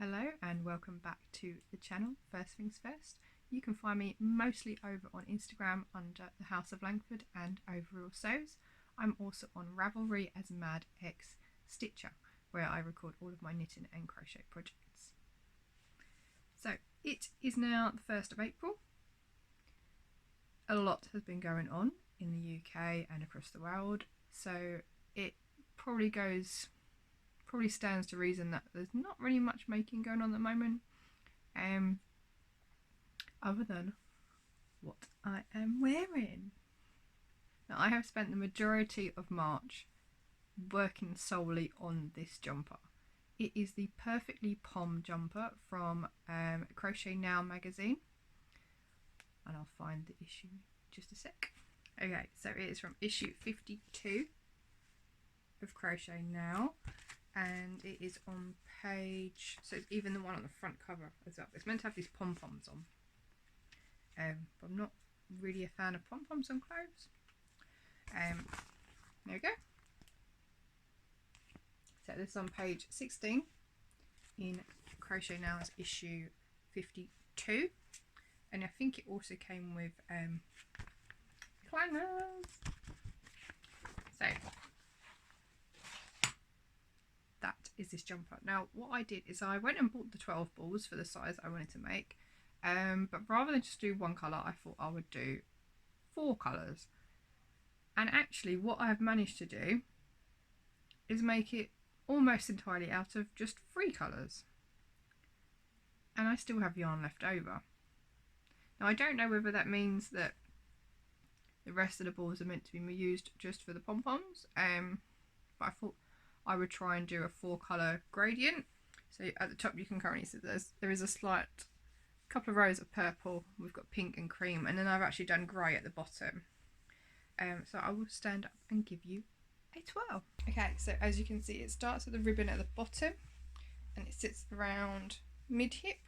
Hello and welcome back to the channel. First things first, you can find me mostly over on Instagram under the House of Langford and Overall Sews. I'm also on Ravelry as Mad X Stitcher, where I record all of my knitting and crochet projects. So it is now the 1st of April. A lot has been going on in the UK and across the world, so it probably stands to reason that there's not really much making going on at the moment, other than what I am wearing. Now, I have spent the majority of March working solely on this jumper. It is the Perfectly Pom jumper from Crochet Now magazine, and I'll find the issue in just a sec. Okay, so it is from issue 52 of Crochet Now, and it is on page, so it's even the one on the front cover as well. It's meant to have these pom-poms on, but I'm not really a fan of pom-poms on clothes. There we go. So this is on page 16 in Crochet Now's issue 52, and I think it also came with clangers. So that is this jumper. Now what I did is I went and bought the 12 balls for the size I wanted to make, but rather than just do one colour, I thought I would do 4 colours. And actually what I've managed to do is make it almost entirely out of just 3 colours, and I still have yarn left over. Now I don't know whether that means that the rest of the balls are meant to be used just for the pom-poms, but I thought I would try and do a 4 colour gradient. So at the top you can currently see there is a slight couple of rows of purple, we've got pink and cream, and then I've actually done grey at the bottom. So I will stand up and give you a twirl. Okay, so as you can see, it starts with the ribbon at the bottom and it sits around mid-hip.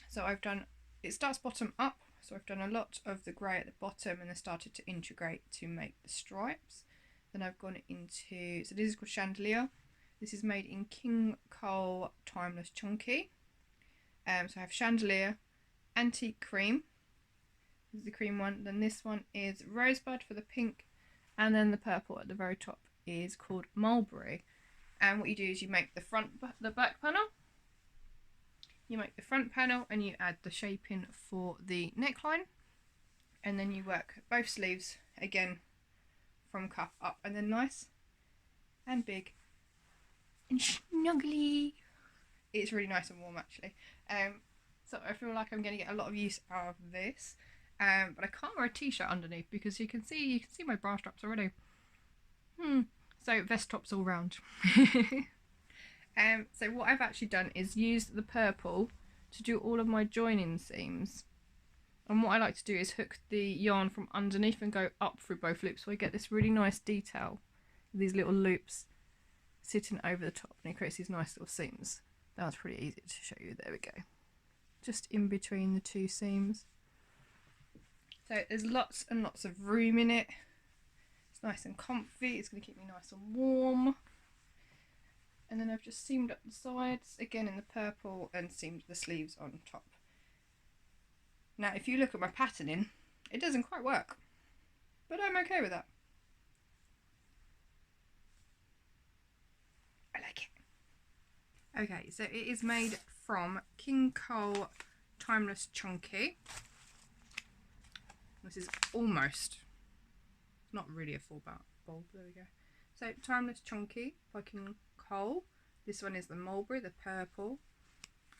So it starts bottom up, so I've done a lot of the grey at the bottom and then started to integrate to make the stripes. Then I've gone into, so this is called Chandelier. This is made in King Cole Timeless Chunky. So I have Chandelier, Antique Cream, this is the cream one, then this one is Rosebud for the pink, and then the purple at the very top is called Mulberry. And what you do is you make the back panel, you make the front panel, and you add the shaping for the neckline, and then you work both sleeves again from cuff up, and then nice and big and snuggly. It's really nice and warm actually. So I feel like I'm going to get a lot of use out of this. But I can't wear a t-shirt underneath because you can see my bra straps already. So vest tops all round. So what I've actually done is used the purple to do all of my joining seams. And what I like to do is hook the yarn from underneath and go up through both loops, so I get this really nice detail. These little loops sitting over the top, and it creates these nice little seams. That was pretty easy to show you. There we go. Just in between the 2 seams. So there's lots and lots of room in it. It's nice and comfy. It's going to keep me nice and warm. And then I've just seamed up the sides again in the purple and seamed the sleeves on top. Now if you look at my patterning, it doesn't quite work, but I'm okay with that. I like it. Okay, so it is made from King Cole Timeless Chunky. This is almost, not really a full bulb, there we go. So Timeless Chunky by King Cole. This one is the Mulberry, the purple.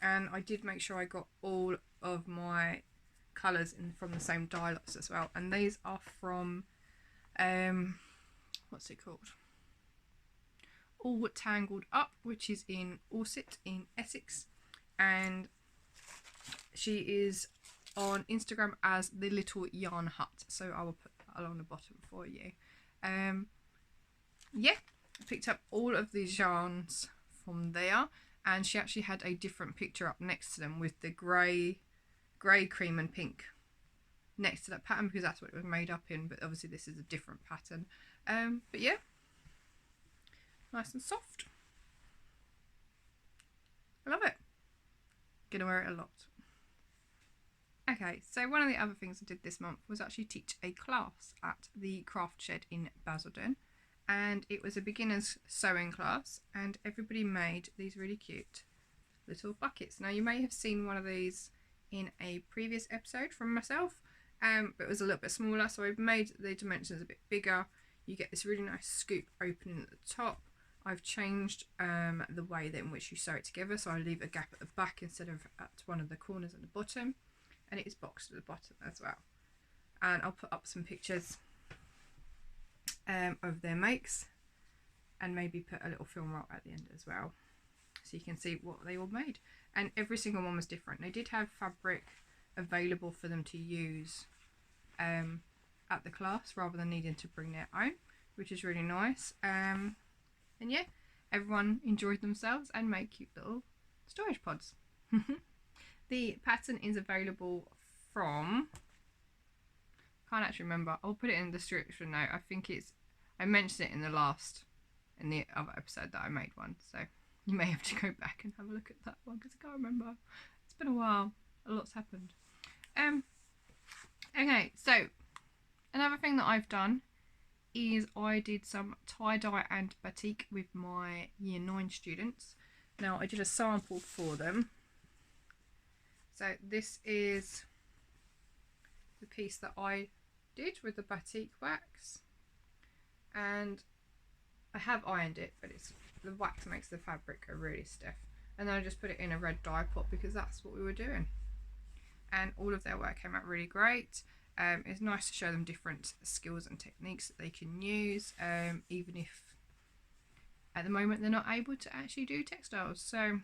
And I did make sure I got all of my colours from the same dye lots as well. And these are from, what's it called? All Tangled Up, which is in Orsett in Essex. And she is on Instagram as the Little Yarn Hut, so I will put that along the bottom for you. Yeah, I picked up all of these yarns from there, and she actually had a different picture up next to them with the grey, cream and pink next to that pattern because that's what it was made up in, but obviously this is a different pattern. But yeah, nice and soft. going to wear it a lot. Okay, so one of the other things I did this month was actually teach a class at the craft shed in Basildon, and it was a beginner's sewing class, and everybody made these really cute little buckets. Now you may have seen one of these in a previous episode from myself, but it was a little bit smaller, so I've made the dimensions a bit bigger. You get this really nice scoop opening at the top. I've changed the way in which you sew it together, so I leave a gap at the back instead of at one of the corners at the bottom. And it is boxed at the bottom as well. And I'll put up some pictures of their makes, and maybe put a little film roll at the end as well, so you can see what they all made. And every single one was different. They did have fabric available for them to use at the class rather than needing to bring their own, which is really nice. And yeah, everyone enjoyed themselves and made cute little storage pods. The pattern is available from, can't actually remember, I'll put it in the description now. I think it's, I mentioned it in the other episode that I made one, so you may have to go back and have a look at that one because I can't remember. It's been a while, a lot's happened. Okay, so another thing that I've done is I did some tie-dye and batik with my year 9 students. Now I did a sample for them. So this is the piece that I did with the batik wax, and I have ironed it, but the wax makes the fabric really stiff. And then I just put it in a red dye pot because that's what we were doing. And all of their work came out really great. It's nice to show them different skills and techniques that they can use, even if at the moment they're not able to actually do textiles. So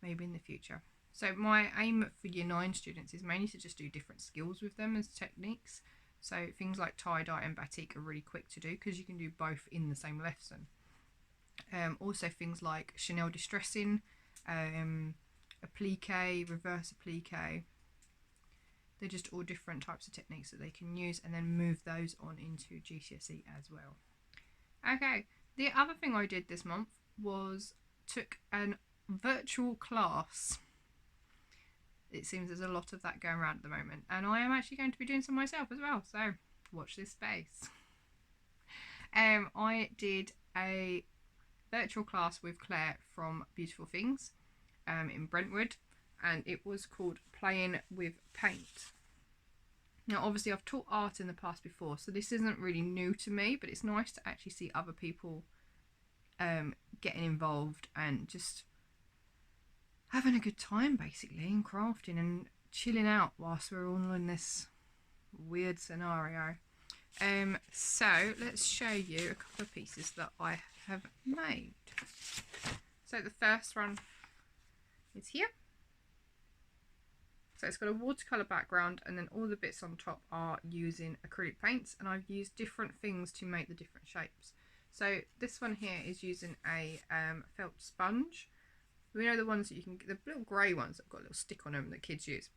maybe in the future. So my aim for year 9 students is mainly to just do different skills with them as techniques. So things like tie-dye and batik are really quick to do because you can do both in the same lesson. Also things like Chanel distressing, applique, reverse applique. They're just all different types of techniques that they can use, and then move those on into GCSE as well. Okay, the other thing I did this month was took an virtual class. It seems there's a lot of that going around at the moment, and I am actually going to be doing some myself as well, so watch this space. I did a virtual class with Claire from Beautiful Things in Brentwood, and it was called Playing with Paint. Now obviously I've taught art in the past before, so this isn't really new to me, but it's nice to actually see other people getting involved and just having a good time basically, and crafting and chilling out whilst we're all in this weird scenario. So let's show you a couple of pieces that I have made. So the first one is here. So it's got a watercolour background, and then all the bits on top are using acrylic paints, and I've used different things to make the different shapes. So this one here is using a felt sponge. We know the ones that you can get, the little grey ones that have got a little stick on them that kids use.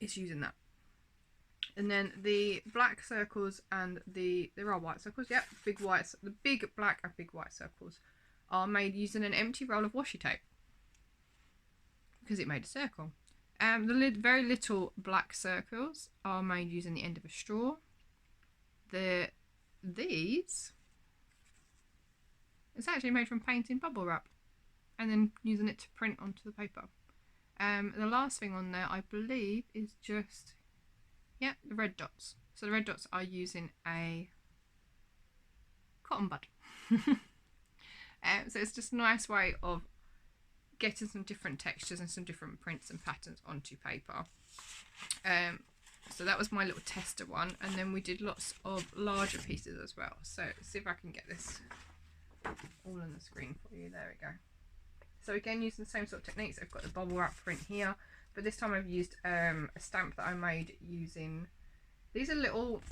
It's using that. And then the black circles and there are white circles, yep, big whites, the big black and big white circles are made using an empty roll of washi tape because it made a circle. The very little black circles are made using the end of a straw. These, it's actually made from painting bubble wrap and then using it to print onto the paper. The last thing on there, I believe, is just, yeah, the red dots. So the red dots are using a cotton bud. So it's just a nice way of getting some different textures and some different prints and patterns onto paper. So that was my little tester one, and then we did lots of larger pieces as well. So let's see if I can get this all on the screen for you. There we go. So again, using the same sort of techniques. I've got the bubble wrap print here, but this time I've used a stamp that I made using, these are little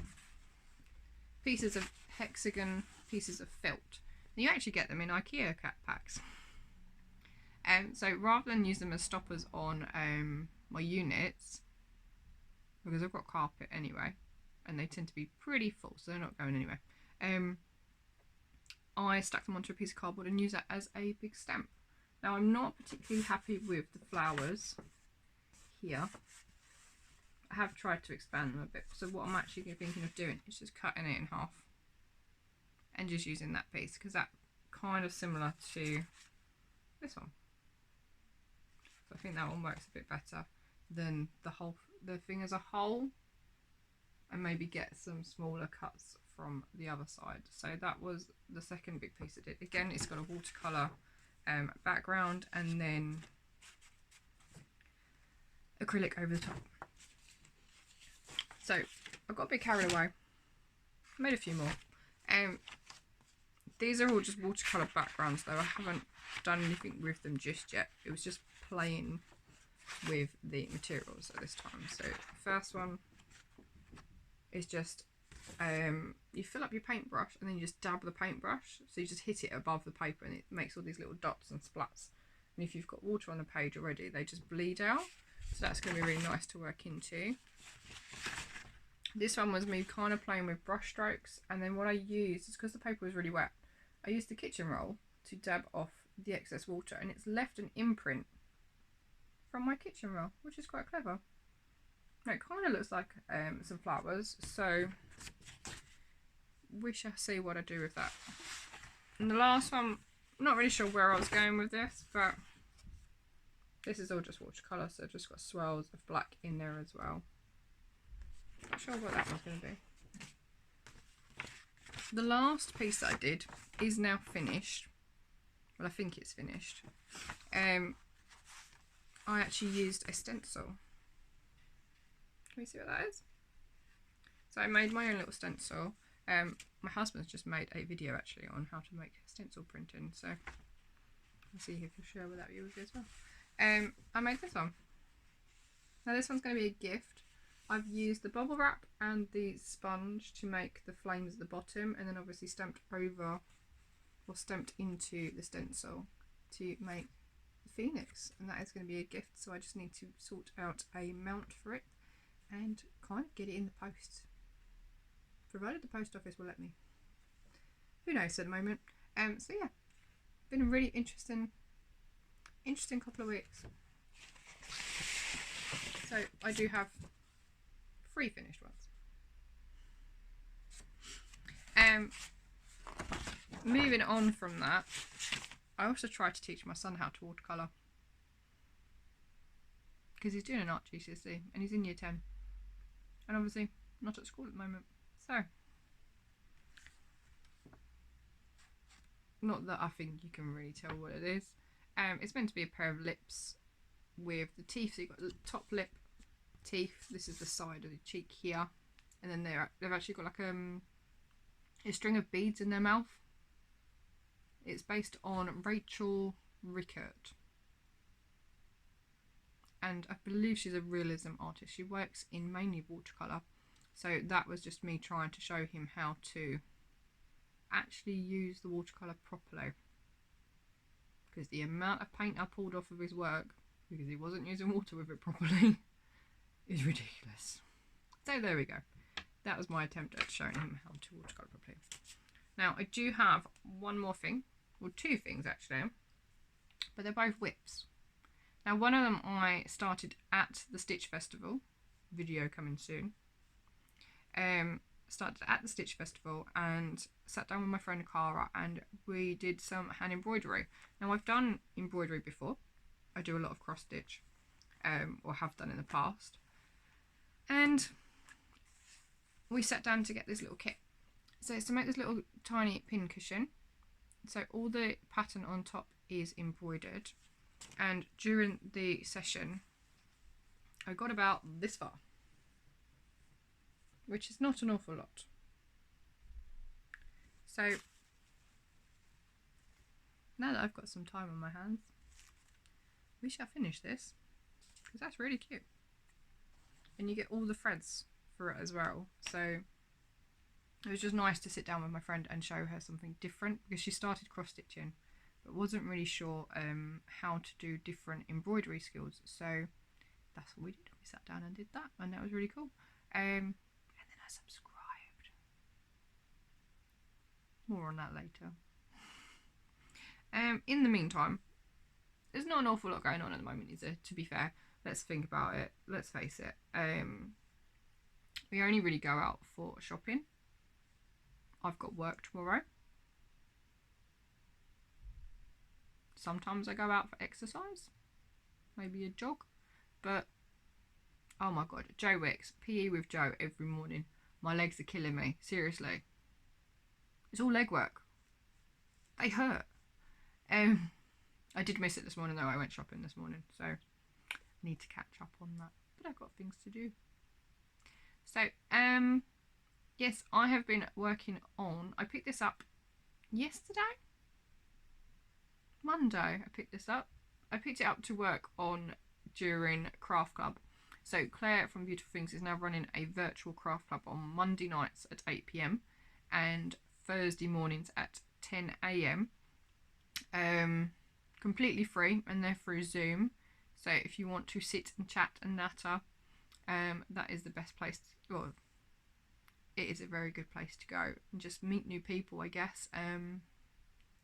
pieces of hexagon pieces of felt. And you actually get them in IKEA cat packs. So rather than use them as stoppers on my units, because I've got carpet anyway, and they tend to be pretty full, so they're not going anywhere, I stuck them onto a piece of cardboard and use that as a big stamp. Now I'm not particularly happy with the flowers here. I have tried to expand them a bit, so what I'm actually thinking of doing is just cutting it in half and just using that piece, because that's kind of similar to this one. So I think that one works a bit better than the thing as a whole, and maybe get some smaller cuts from the other side. So that was the second big piece I did. Again, it's got a watercolour background and then acrylic over the top. So I got a bit carried away, made a few more. These are all just watercolour backgrounds though. I haven't done anything with them just yet. It was just playing with the materials at this time. So the first one is just you fill up your paintbrush and then you just dab the paintbrush, so you just hit it above the paper and it makes all these little dots and splats, and if you've got water on the page already they just bleed out, so that's going to be really nice to work into. This one was me kind of playing with brush strokes, and then what I used is, because the paper was really wet, I used the kitchen roll to dab off the excess water, and it's left an imprint from my kitchen roll, which is quite clever. Now, it kind of looks like some flowers, so we shall see what I do with that. And the last one, I'm not really sure where I was going with this, but this is all just watercolour, so I've just got swirls of black in there as well. Not sure what that one's going to be. The last piece that I did is now finished. Well, I think it's finished. I actually used a stencil. Can you see what that is? So I made my own little stencil. My husband's just made a video actually on how to make stencil printing, so I'll see if he'll share with that with you as well. I made this one. Now this one's going to be a gift. I've used the bubble wrap and the sponge to make the flames at the bottom, and then obviously stamped over or stamped into the stencil to make the phoenix, and that is going to be a gift, so I just need to sort out a mount for it and kind of get it in the post, provided the post office will let me. Who knows at the moment. So yeah, been a really interesting couple of weeks. So I do have 3 finished ones. Moving on from that, I also tried to teach my son how to watercolour, because he's doing an art GCSE and he's in year 10, and obviously not at school at the moment, so not that I think you can really tell what it is. It's meant to be a pair of lips with the teeth, so you've got the top lip teeth, this is the side of the cheek here, and then they've actually got like a string of beads in their mouth. It's based on Rachel Rickert, and I believe she's a realism artist. She works in mainly watercolour, so that was just me trying to show him how to actually use the watercolour properly, because the amount of paint I pulled off of his work because he wasn't using water with it properly is ridiculous. So there we go. That was my attempt at showing him how to watercolour properly. Now I do have one more thing, well 2 things actually, but they're both whips. Now one of them I started at the Stitch Festival, video coming soon. Started at the Stitch Festival and sat down with my friend Cara and we did some hand embroidery. Now I've done embroidery before. I do a lot of cross stitch, or have done in the past. And we sat down to get this little kit. So it's to make this little tiny pin cushion. So all the pattern on top is embroidered, and during the session I got about this far, which is not an awful lot. So now that I've got some time on my hands, we shall finish this, because that's really cute, and you get all the threads for it as well. So it was just nice to sit down with my friend and show her something different, because she started cross stitching but wasn't really sure how to do different embroidery skills. So that's what we did. We sat down and did that, and that was really cool. And then I subscribed. More on that later. In the meantime, there's not an awful lot going on at the moment, is there? To be fair, let's think about it. Let's face it. We only really go out for shopping. I've got work tomorrow. Sometimes I go out for exercise, maybe a jog, but oh my god, Joe Wicks, PE with Joe every morning. My legs are killing me, seriously. It's all leg work. They hurt. I did miss it this morning though. I went shopping this morning, so I need to catch up on that. But I've got things to do. So, yes, I have been working on, I picked this up yesterday? Monday I picked this up. I picked it up to work on during Craft Club. So Claire from Beautiful Things is now running a virtual craft club on Monday nights at 8 p.m. and Thursday mornings at 10 a.m. Completely free, and they're through Zoom. So if you want to sit and chat and natter, that is the best place to, well, it is a very good place to go and just meet new people, I guess.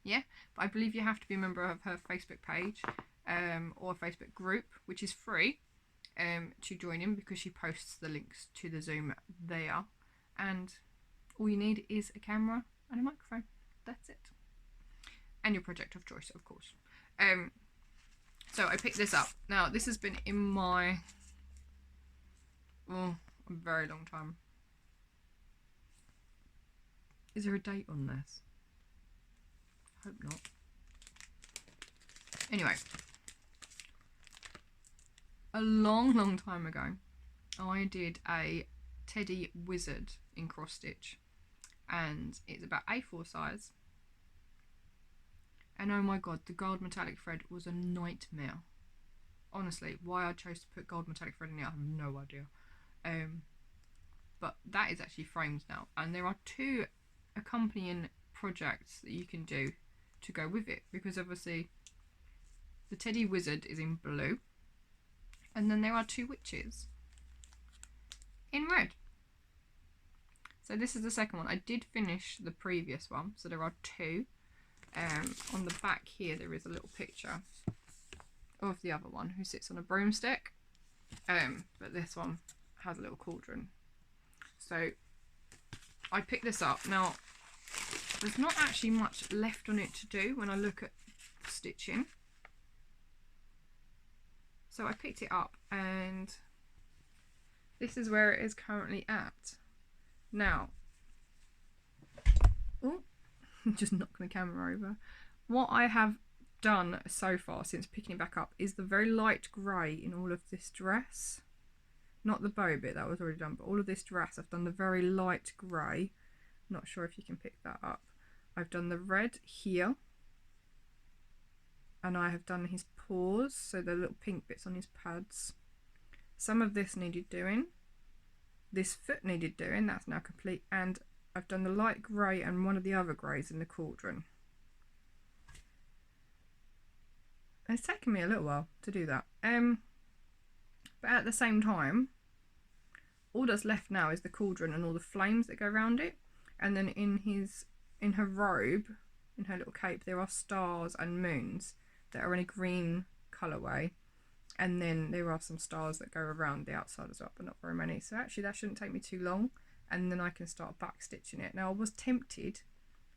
Yeah, but I believe you have to be a member of her Facebook page or Facebook group, which is free, to join in, because she posts the links to the Zoom there. And all you need is a camera and a microphone. That's it. And your project of choice, of course. So I picked this up. Now, this has been in my a very long time. Is there a date on this? Hope not. Anyway, a long time ago, I did a teddy wizard in cross stitch, and it's about A4 size. And oh my god, the gold metallic thread was a nightmare. Honestly, why I chose to put gold metallic thread in it, I have no idea. But that is actually framed now, and there are 2 accompanying projects that you can do to go with it, because obviously the teddy wizard is in blue, and then there are 2 witches in red. So this is the second one. I did finish the previous one, so there are 2. On the back here there is a little picture of the other one who sits on a broomstick, but this one has a little cauldron. So I picked this up. Now, there's not actually much left on it to do when I look at stitching. So I picked it up, and this is where it is currently at. Now, oh, just knocked my camera over. What I have done so far since picking it back up is the very light grey in all of this dress. Not the bow bit, that was already done, but all of this dress I've done the very light grey. Not sure if you can pick that up. I've done the red here, and I have done his paws, so the little pink bits on his pads. Some of this needed doing. This foot needed doing, that's now complete, and I've done the light grey and one of the other greys in the cauldron. It's taken me a little while to do that. But at the same time, all that's left now is the cauldron and all the flames that go around it. And then in her robe, in her little cape, there are stars and moons that are in a green colourway. And then there are some stars that go around the outside as well, but not very many. So actually that shouldn't take me too long. And then I can start back stitching it. Now, I was tempted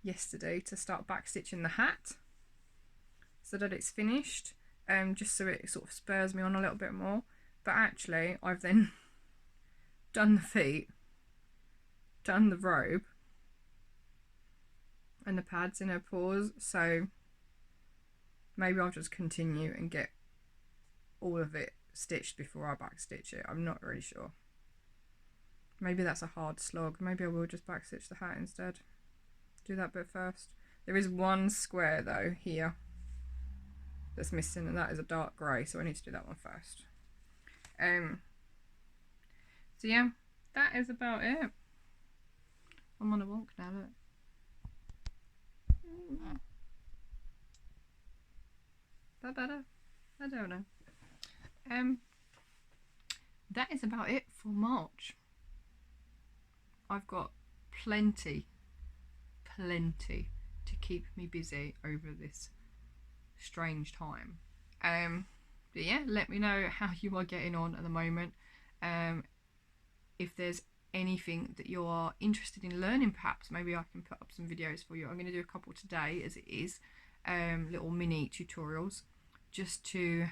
yesterday to start back stitching the hat so that it's finished, just so it sort of spurs me on a little bit more. But actually I've then done the feet, done the robe and the pads in her paws, so maybe I'll just continue and get all of it stitched before I back stitch it. I'm not really sure. Maybe that's a hard slog. Maybe I will just back stitch the hat instead. Do that bit first. There is one square though here that's missing, and that is a dark grey, so I need to do that one first. So yeah, that is about it. I'm on a wonk now, look. Is that better? I don't know. That is about it for March. I've got plenty to keep me busy over this strange time. But yeah, let me know how you are getting on at the moment. If there's anything that you are interested in learning, perhaps maybe I can put up some videos for you. I'm going to do a couple today as it is, little mini tutorials, just to,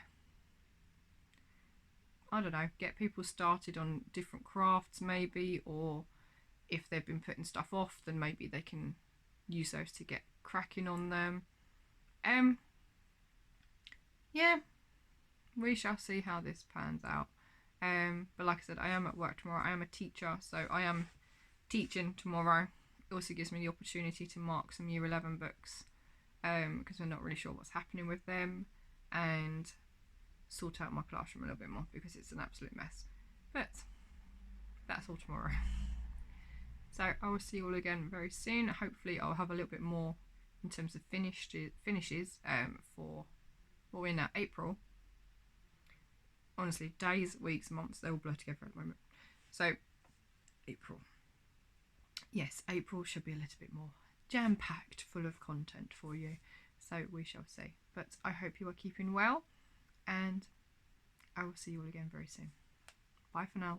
I don't know, get people started on different crafts maybe, or if they've been putting stuff off, then maybe they can use those to get cracking on them. Yeah, we shall see how this pans out. But like I said, I am at work tomorrow. I am a teacher, so I am teaching tomorrow. It also gives me the opportunity to mark some Year 11 books, because we're not really sure what's happening with them, and sort out my classroom a little bit more because it's an absolute mess. But that's all tomorrow. So I will see you all again very soon. Hopefully I'll have a little bit more in terms of finishes for, well, we're now April. Honestly, days, weeks, months, they all blur together at the moment. So April. Yes, April should be a little bit more jam-packed, full of content for you. So we shall see. But I hope you are keeping well, and I will see you all again very soon. Bye for now.